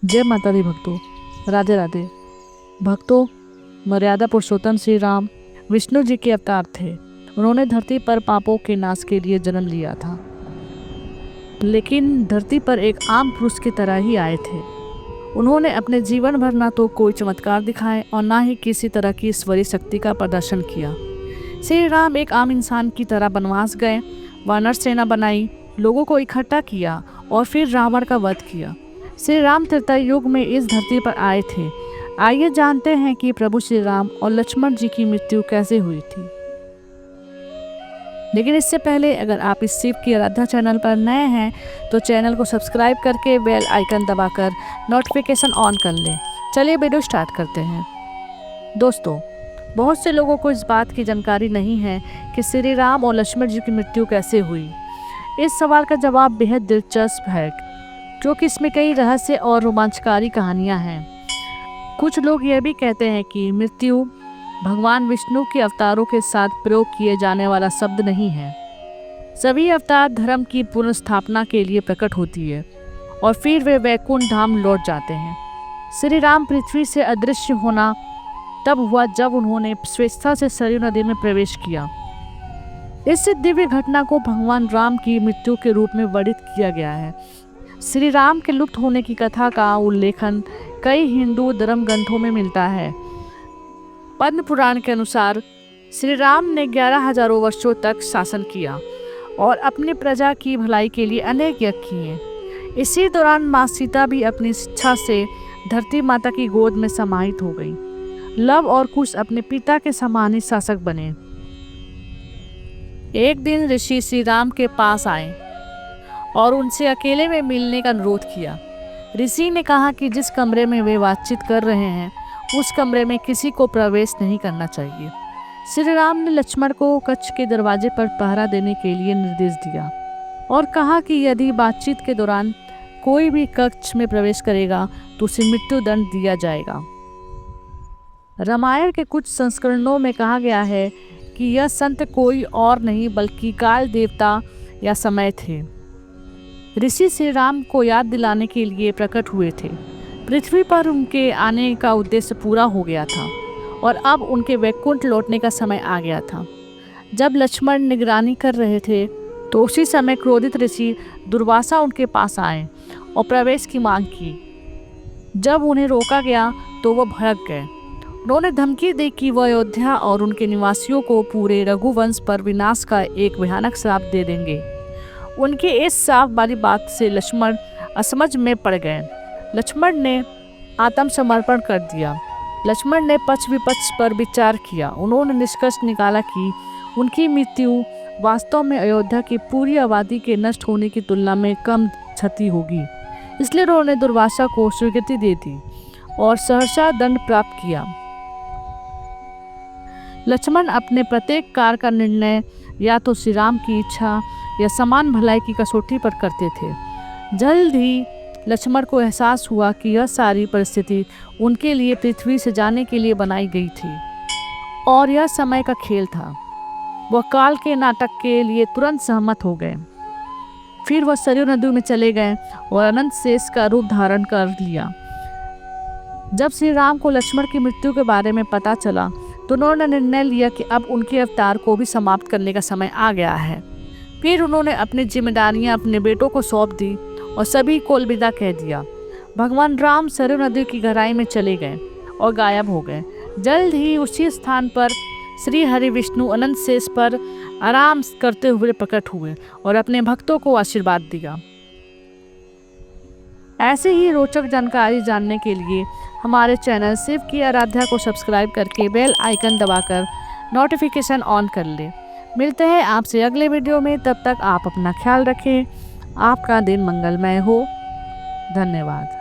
जय माता दी भक्तों, राधे राधे। भक्तों, मर्यादा पुरुषोत्तम श्री राम विष्णु जी के अवतार थे। उन्होंने धरती पर पापों के नाश के लिए जन्म लिया था, लेकिन धरती पर एक आम पुरुष की तरह ही आए थे। उन्होंने अपने जीवन भर ना तो कोई चमत्कार दिखाए और ना ही किसी तरह की ईश्वरीय शक्ति का प्रदर्शन किया। श्री राम एक आम इंसान की तरह वनवास गए, वानर सेना बनाई, लोगों को इकट्ठा किया और फिर रावण का वध किया। श्री राम त्रेता युग में इस धरती पर आए थे। आइए जानते हैं कि प्रभु श्री राम और लक्ष्मण जी की मृत्यु कैसे हुई थी। लेकिन इससे पहले अगर आप इस शिव की आराधना चैनल पर नए हैं तो चैनल को सब्सक्राइब करके बेल आइकन दबाकर नोटिफिकेशन ऑन कर लें। चलिए वीडियो स्टार्ट करते हैं। दोस्तों, बहुत से लोगों को इस बात की जानकारी नहीं है कि श्री राम और लक्ष्मण जी की मृत्यु कैसे हुई। इस सवाल का जवाब बेहद दिलचस्प है, क्योंकि इसमें कई रहस्य और रोमांचकारी कहानियां हैं। कुछ लोग यह भी कहते हैं कि मृत्यु भगवान विष्णु के अवतारों के साथ प्रयोग किए जाने वाला शब्द नहीं है। सभी अवतार धर्म की पुनर्स्थापना के लिए प्रकट होती है और फिर वे वैकुंठ धाम लौट जाते हैं। श्री राम पृथ्वी से अदृश्य होना तब हुआ जब उन्होंने स्वेच्छा से सरयू नदी में प्रवेश किया। इस दिव्य घटना को भगवान राम की मृत्यु के रूप में वर्णित किया गया है। श्री राम के लुप्त होने की कथा का उल्लेखन कई हिंदू धर्म ग्रंथों में मिलता है। पद्म पुराण के अनुसार श्री राम ने 11,000 वर्षों तक शासन किया और अपनी प्रजा की भलाई के लिए अनेक यज्ञ किए। इसी दौरान माँ सीता भी अपनी इच्छा से धरती माता की गोद में समाहित हो गई। लव और कुश अपने पिता के समान ही शासक बने। एक दिन ऋषि श्री राम के पास आए और उनसे अकेले में मिलने का अनुरोध किया। ऋषि ने कहा कि जिस कमरे में वे बातचीत कर रहे हैं उस कमरे में किसी को प्रवेश नहीं करना चाहिए। श्री राम ने लक्ष्मण को कक्ष के दरवाजे पर पहरा देने के लिए निर्देश दिया और कहा कि यदि बातचीत के दौरान कोई भी कक्ष में प्रवेश करेगा तो उसे मृत्यु दंड दिया जाएगा। रामायण के कुछ संस्करणों में कहा गया है कि यह संत कोई और नहीं बल्कि काल देवता या समय थे। ऋषि श्री राम को याद दिलाने के लिए प्रकट हुए थे। पृथ्वी पर उनके आने का उद्देश्य पूरा हो गया था और अब उनके वैकुंठ लौटने का समय आ गया था। जब लक्ष्मण निगरानी कर रहे थे तो उसी समय क्रोधित ऋषि दुर्वासा उनके पास आए और प्रवेश की मांग की। जब उन्हें रोका गया तो वह भड़क गए। उन्होंने धमकी दी कि वह अयोध्या और उनके निवासियों को पूरे रघुवंश पर विनाश का एक भयानक श्राप दे देंगे। उनके इस श्राप वाली बात से लक्ष्मण असमझ में पड़ गए। लक्ष्मण ने आत्मसमर्पण कर दिया। लक्ष्मण ने पक्ष विपक्ष पर विचार किया। उन्होंने निष्कर्ष निकाला कि उनकी मृत्यु वास्तव में अयोध्या की पूरी आबादी के नष्ट होने की तुलना में कम क्षति होगी। इसलिए उन्होंने दुर्वासा को स्वीकृति दे दी और सहर्षा दंड प्राप्त किया। लक्ष्मण अपने प्रत्येक कार्य का निर्णय या तो श्री राम की इच्छा या समान भलाई की कसौटी पर करते थे। जल्द ही लक्ष्मण को एहसास हुआ कि यह सारी परिस्थिति उनके लिए पृथ्वी से जाने के लिए बनाई गई थी और यह समय का खेल था। वह काल के नाटक के लिए तुरंत सहमत हो गए। फिर वह सरयू नदी में चले गए और अनंत शेष का रूप धारण कर लिया। जब श्री राम को लक्ष्मण की मृत्यु के बारे में पता चला तो उन्होंने निर्णय लिया कि अब उनके अवतार को भी समाप्त करने का समय आ गया है। फिर उन्होंने अपनी जिम्मेदारियां अपने बेटों को सौंप दी और सभी को अलविदा कह दिया। भगवान राम सरयू नदी की गहराई में चले गए और गायब हो गए। जल्द ही उसी स्थान पर श्री हरि विष्णु अनंत शेष पर आराम करते हुए प्रकट हुए और अपने भक्तों को आशीर्वाद दिया। ऐसे ही रोचक जानकारी जानने के लिए हमारे चैनल शिव की आराधना को सब्सक्राइब करके बेल आइकन दबाकर नोटिफिकेशन ऑन कर ले। मिलते हैं आपसे अगले वीडियो में। तब तक आप अपना ख्याल रखें। आपका दिन मंगलमय हो। धन्यवाद।